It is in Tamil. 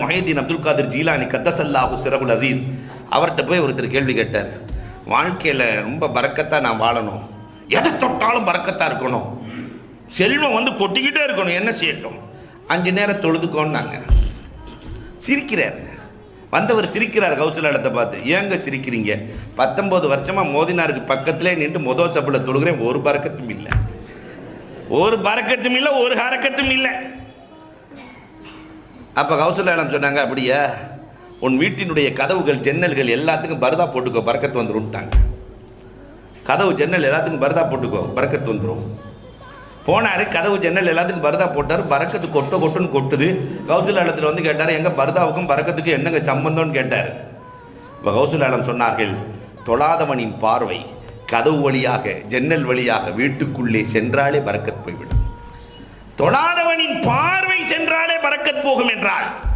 முஹைதீன் அப்துல் காதிர் ஜீலானி கத்தசல்லாஹு சிரகுல் அசீஸ் அவர்கிட்ட போய் ஒருத்தர் கேள்வி கேட்டார். வாழ்க்கையில் ரொம்ப பறக்கத்தான் நான் வாழணும், எதை தொட்டாலும் பறக்கத்தான் இருக்கணும், செல்வம் வந்து கொட்டிக்கிட்டே இருக்கணும், என்ன செய்யட்டும்? 5 நேரம் தொழுதுக்கோன்னாங்க. சிரிக்கிறார். வந்தவர் சிரிக்கிறார் கௌசலாலத்தை பார்த்து. ஏங்க சிரிக்கிறீங்க? 19 வருஷமா மோதினாருக்கு பக்கத்திலே நின்று மொதல் சப்பில் தொழுகிறேன், ஒரு பறக்கத்தும் இல்லை, ஒரு பறக்கத்தும் இல்லை, ஒரு ஹரக்கத்தும் இல்லை. அப்போ கௌசலாலம் சொன்னாங்க, அப்படியா, உன் வீட்டினுடைய கதவுகள் ஜன்னல்கள் எல்லாத்துக்கும் பரதா போட்டுக்கோ, பறக்கத்து வந்துரும்ட்டாங்க. கதவு ஜன்னல் எல்லாத்துக்கும் பரதா போட்டுக்கோ, பறக்கத்து வந்துடும். போனார், கதவு ஜன்னல் எல்லாத்துக்கும் பரதா போட்டார், பறக்கத்து கொட்டுன்னு கொட்டுது. கௌசலாலத்தில் வந்து கேட்டார், எங்கள் பரதாவுக்கும் பறக்கத்துக்கும் என்னங்க சம்பந்தம்னு கேட்டார். இப்போ கௌசலாலம் சொன்னார்கள், தொழாதவனின் பார்வை கதவு வழியாக ஜன்னல் வழியாக வீட்டுக்குள்ளே சென்றாலே பறக்கத் போய்விடும். தொழாதவனின் பார்வை சென்றாலே பறக்கத் போகும் என்றால்